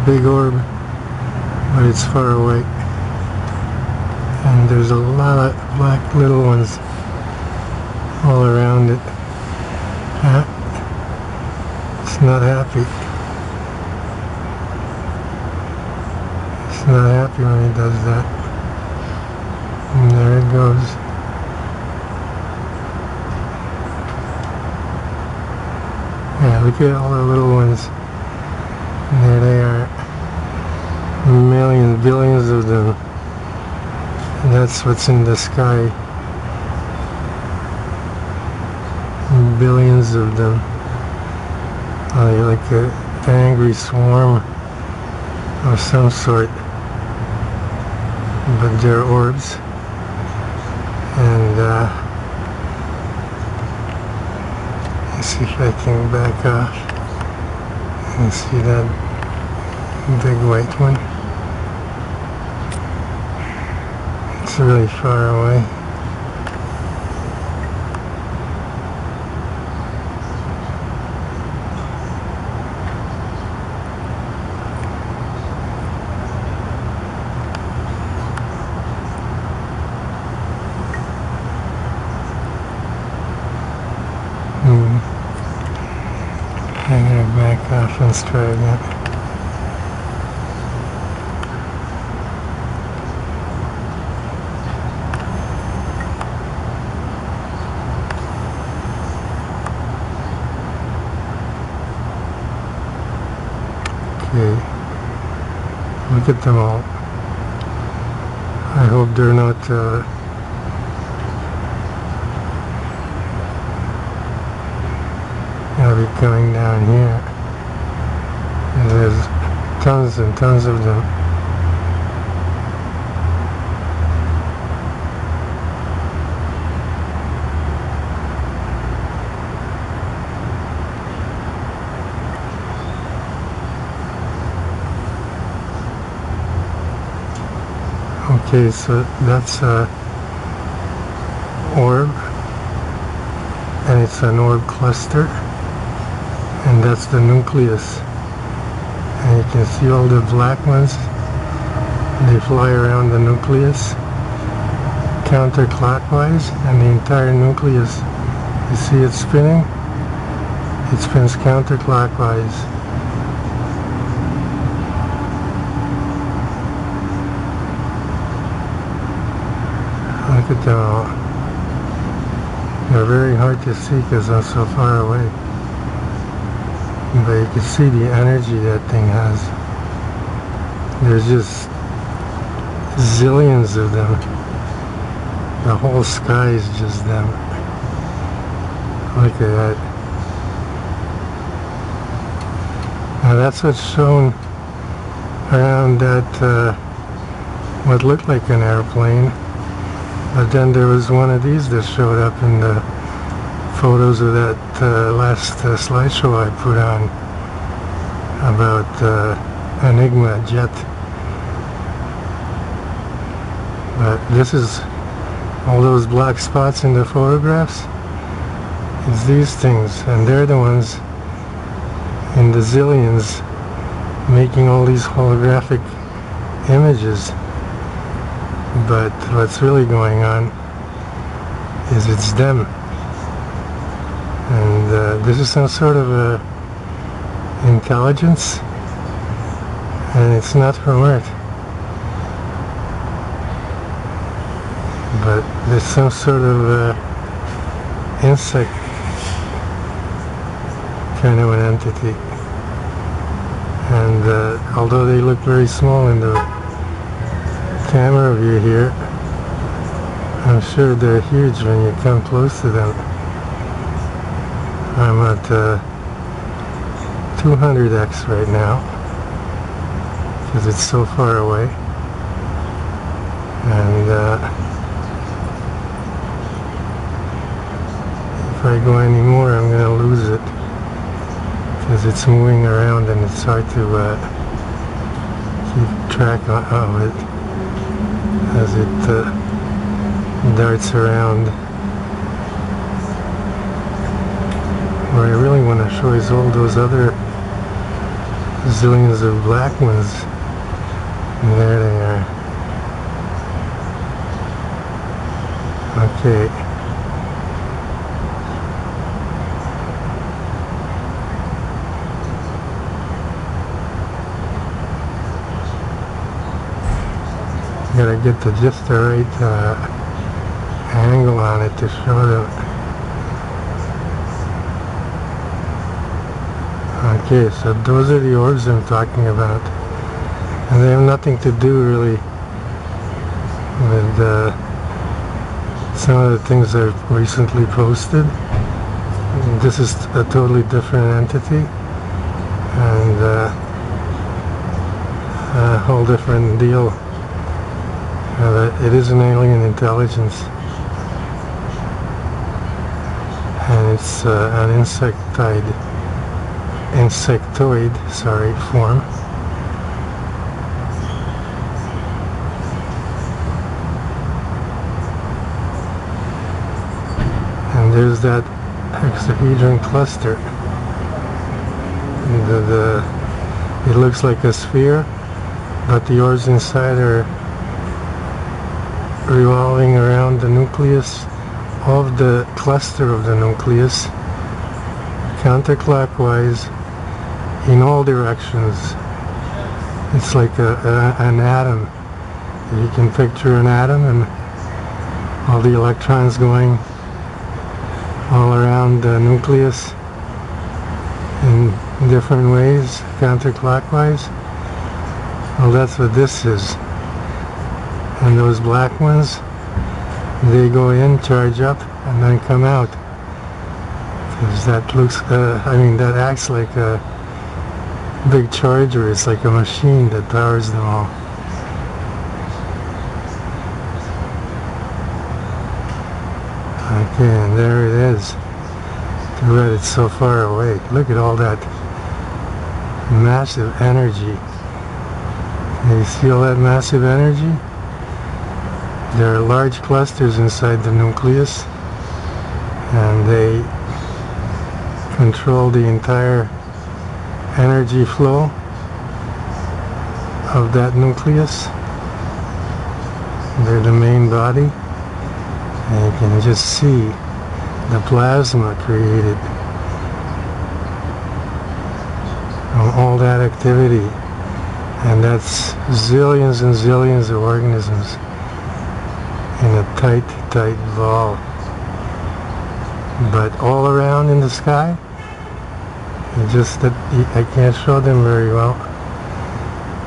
big orb, but it's far away. And there's a lot of black little ones all around it. It's not happy. It's not happy when he does that. And there it goes. Yeah, look at all the little ones. And there they are. Millions, billions of them. And that's what's in the sky. Billions of them. Like an angry swarm of some sort. But they're orbs. And let's see if I can back off and see that big white one. It's really far away. I'm going to back off and try again. Okay, look at them all. I hope they're not gonna be coming down here. And there's tons and tons of them. Okay, so that's a orb, and it's an orb cluster, and that's the nucleus. And you can see all the black ones, they fly around the nucleus counterclockwise, and the entire nucleus, you see it spinning? It spins counterclockwise. Look at them all. They're very hard to see because I'm so far away. But you can see the energy that thing has. There's just zillions of them. The whole sky is just them. Look at that. Now that's what's shown around that, what looked like an airplane. But then there was one of these that showed up in the photos of that last slideshow I put on about Enigma jet. But this is all those black spots in the photographs. It's these things, and they're the ones in the zillions making all these holographic images. But what's really going on is it's them. And this is some sort of a intelligence, and it's not from Earth. But there's some sort of insect kind of an entity. And although they look very small in the camera view here, I'm sure they're huge when you come close to them. I'm at 200x right now because it's so far away, and if I go any more I'm going to lose it because it's moving around and it's hard to keep track of it as it darts around. What I really want to show is all those other zillions of black ones. And there they are. Okay. Gotta get just the right angle on it to show them. Okay, so those are the orbs I'm talking about, and they have nothing to do really with some of the things I've recently posted. This is a totally different entity and a whole different deal. It is an alien intelligence, and it's an insectoid form. And there's that hexahedron cluster. It looks like a sphere, but the orbs inside are revolving around the nucleus of the cluster of the nucleus, counterclockwise in all directions. It's like an atom. You can picture an atom and all the electrons going all around the nucleus in different ways, counterclockwise. Well, that's what this is. And those black ones, they go in, charge up, and then come out. Because that looks, that acts like a big charger. It's like a machine that powers them all. Okay, and there it is. Too bad it's so far away. Look at all that massive energy. You see all that massive energy? There are large clusters inside the nucleus, and they control the entire energy flow of that nucleus. They're the main body, and you can just see the plasma created from all that activity, and that's zillions and zillions of organisms in a tight ball. But all around in the sky, just that I can't show them very well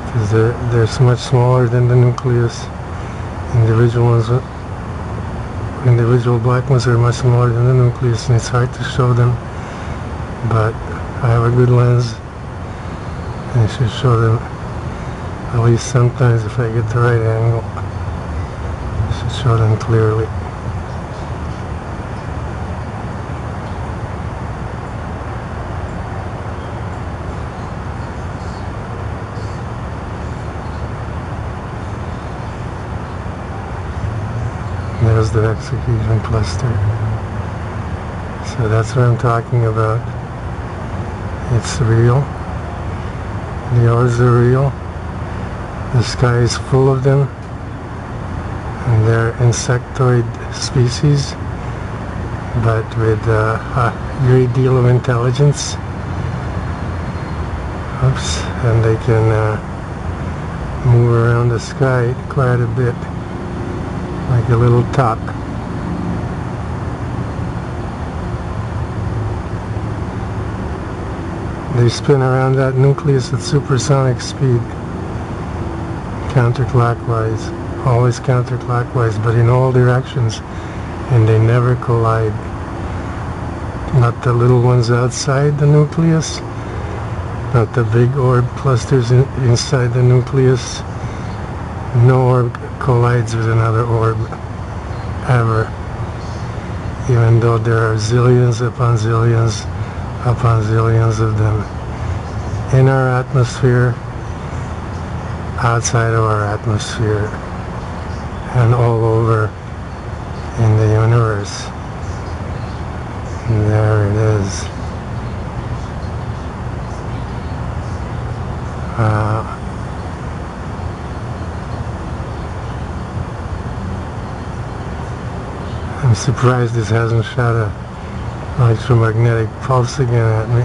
because they're so much smaller than the nucleus. Individual black ones are much smaller than the nucleus, and it's hard to show them. But I have a good lens, and I should show them at least sometimes if I get the right angle. I should show them clearly. There's the hexahedron cluster. So that's what I'm talking about. It's real. The orbs are real. The sky is full of them. And they're insectoid species, but with a great deal of intelligence. Oops. And they can move around the sky quite a bit, like a little top. They spin around that nucleus at supersonic speed, counterclockwise, always counterclockwise, but in all directions, and they never collide. Not the little ones outside the nucleus, not the big orb clusters inside the nucleus. No orb collides with another orb, ever. Even though there are zillions upon zillions upon zillions of them in our atmosphere, outside of our atmosphere, and all over in the universe. And there it is. surprised this hasn't shot a electromagnetic pulse again at me.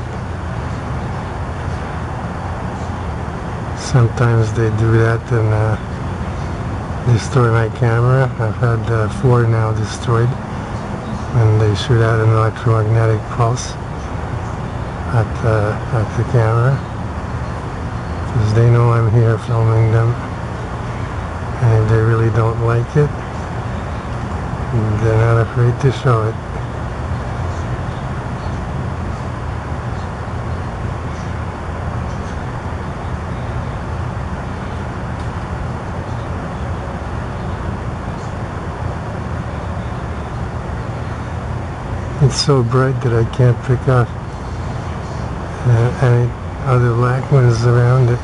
Sometimes they do that and destroy my camera. I've had 4 now destroyed when they shoot out an electromagnetic pulse at the camera, because they know I'm here filming them, and if they really don't like it, they're not afraid to show it. It's so bright that I can't pick out any other black ones around it.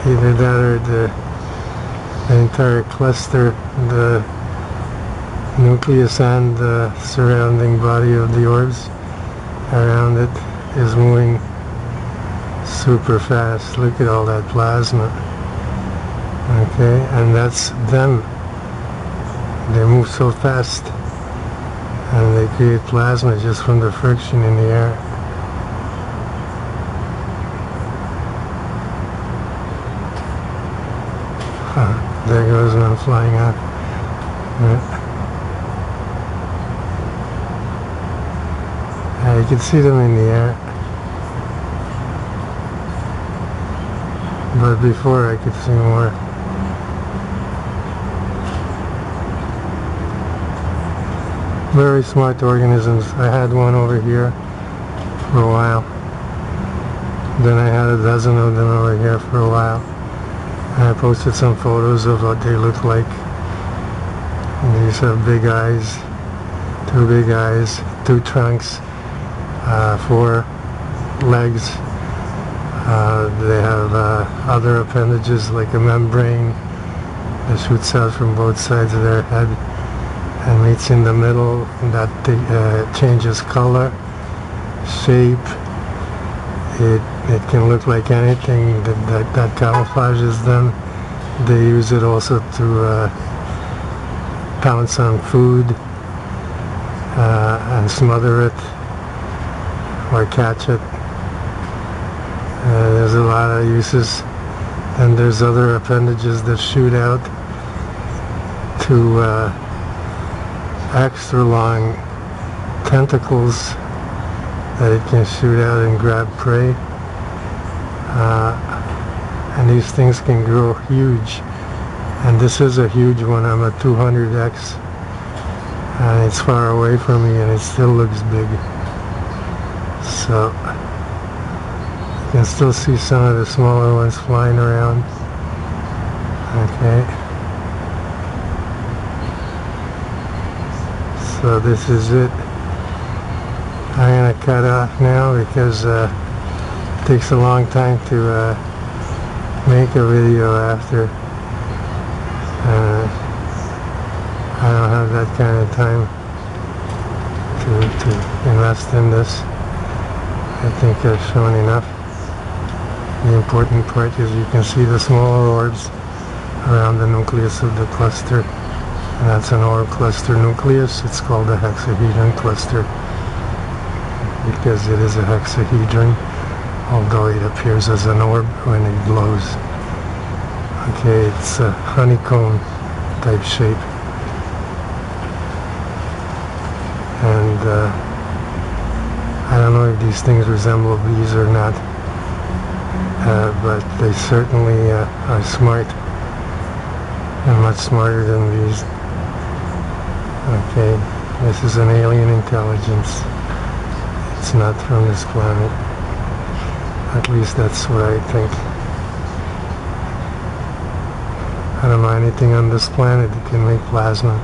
Either that or the entire cluster, the nucleus and the surrounding body of the orbs around it is moving super fast. Look at all that plasma. Okay, and that's them. They move so fast, and they create plasma just from the friction in the air. There goes one flying out. You can see them in the air, but before I could see more. Very smart organisms. I had one over here for a while. Then I had a dozen of them over here for a while. And I posted some photos of what they look like. And these have big eyes, 2 big eyes, 2 trunks, 4 legs. They have other appendages like a membrane that shoots out from both sides of their head and meets in the middle, and that changes color, shape. It can look like anything that camouflages them. They use it also to pounce on food and smother it or catch it. There's a lot of uses, and there's other appendages that shoot out to extra long tentacles that it can shoot out and grab prey. And these things can grow huge. And this is a huge one. I'm at 200x. And it's far away from me and it still looks big. So you can still see some of the smaller ones flying around. Okay. So this is it. I'm going to cut off now because it takes a long time to make a video after. I don't have that kind of time to invest in this. I think I've shown enough. The important part is you can see the smaller orbs around the nucleus of the cluster. And that's an orbcluster nucleus. It's called a hexahedron cluster because it is a hexahedron, although it appears as an orb when it glows. Okay, it's a honeycomb type shape. And I don't know if these things resemble bees or not, but they certainly are smart, and much smarter than bees. Okay, this is an alien intelligence. It's not from this planet. At least that's what I think. I don't know anything on this planet that can make plasma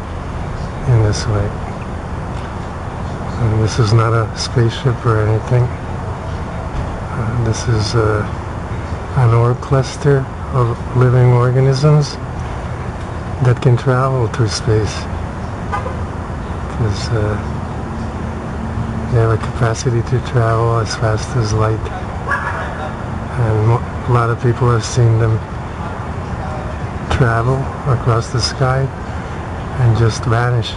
in this way. And this is not a spaceship or anything. This is an orb cluster of living organisms that can travel through space. Because they have a capacity to travel as fast as light. And a lot of people have seen them travel across the sky and just vanish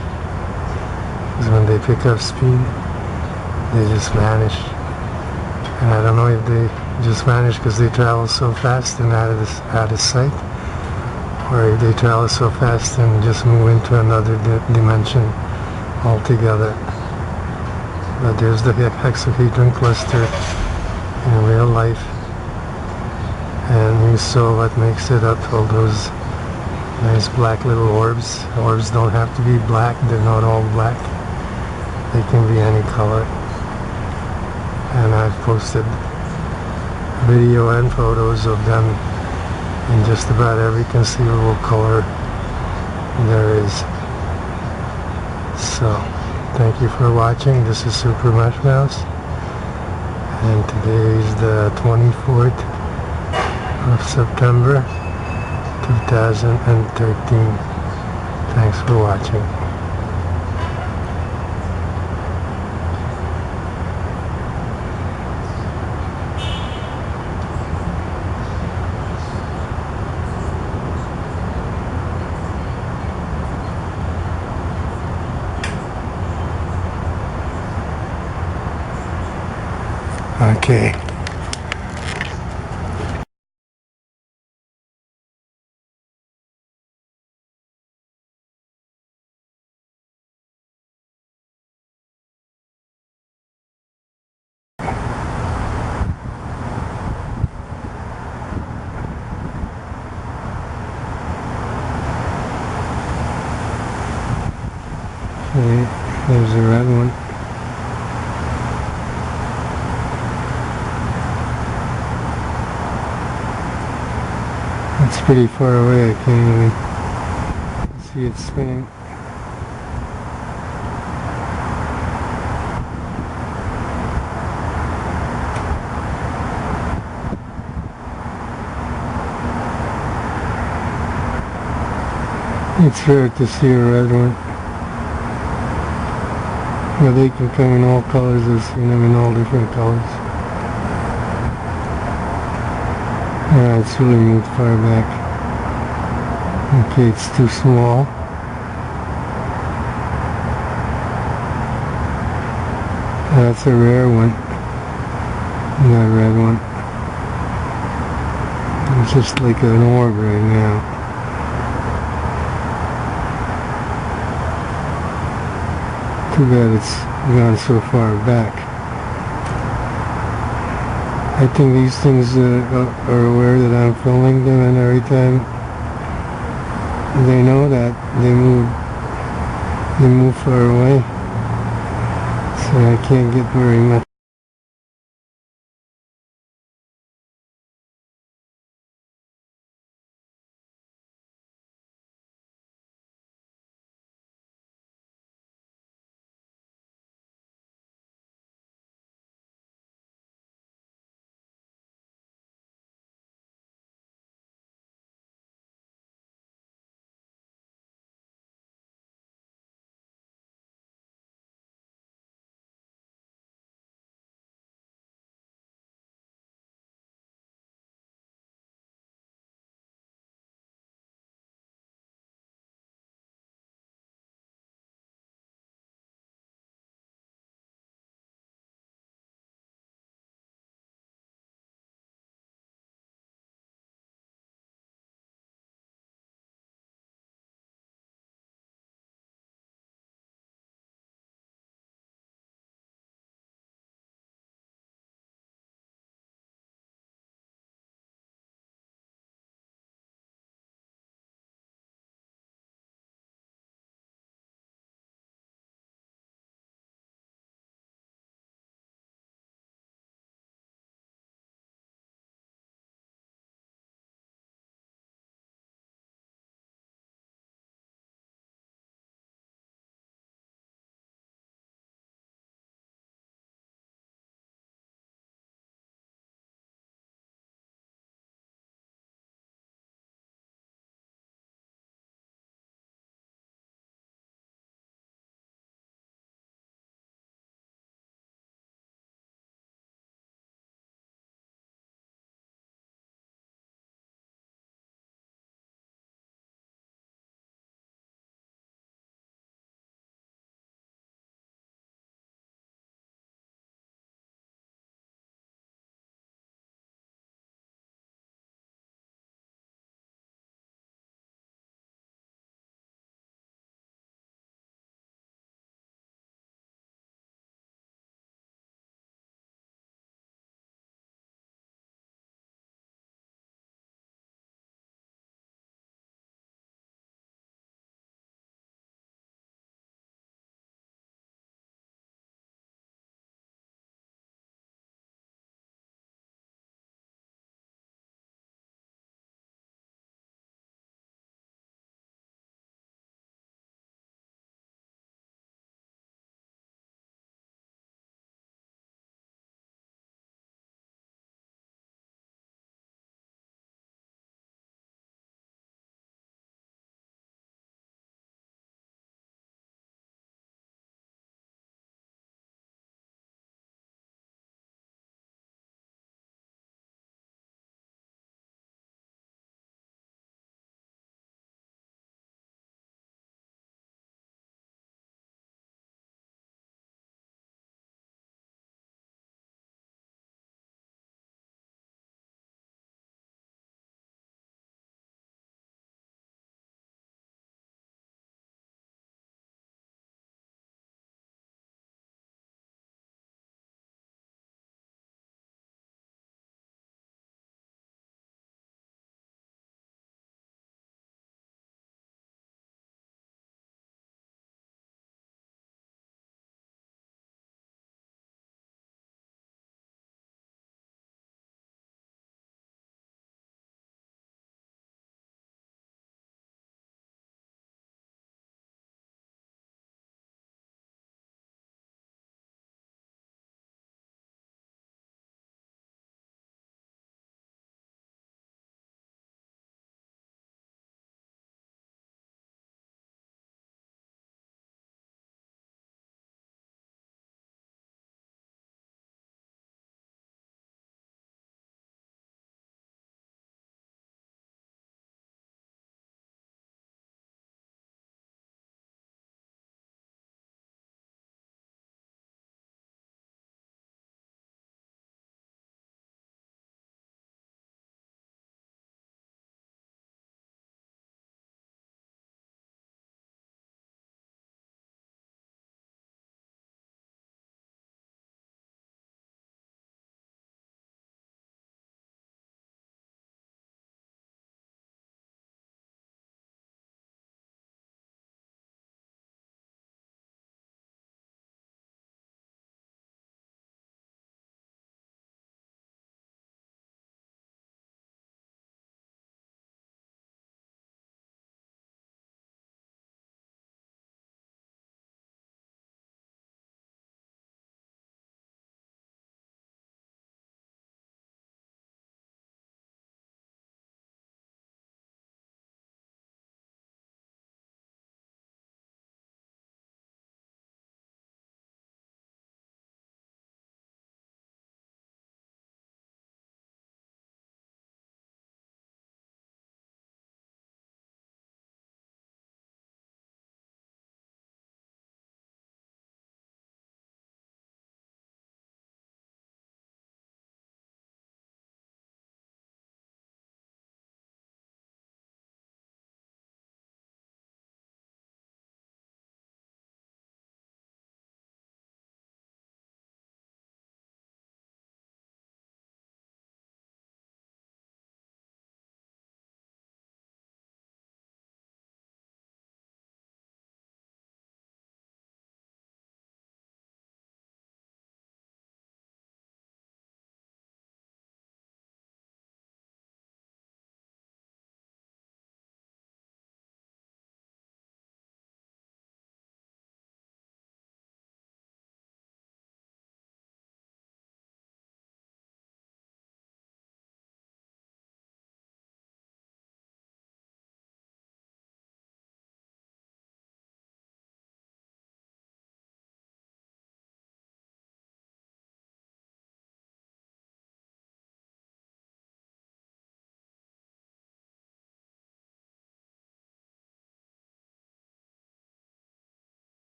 because when they pick up speed, they just vanish. And I don't know if they just vanish because they travel so fast and out of sight, or if they travel so fast and just move into another dimension altogether. But there's the hexavita cluster in real life, and you saw what makes it up, all those nice black little orbs. Orbs don't have to be black, they're not all black, they can be any color. And I've posted video and photos of them in just about every conceivable color there is. So thank you for watching. This is Super Mush Mouse, and today is the 24th of September 2013. Thanks for watching. Okay. There's a red one. It's pretty far away, I can't even see it spinning. It's rare to see a red one. But they can come in all colors. I've seen them in all different colors. Yeah, it's really moved far back. Okay, it's too small. That's a rare one. That red one. It's just like an orb right now. Too bad it's gone so far back. I think these things are aware that I'm filming them, and every time they know that, they move far away, so I can't get very much.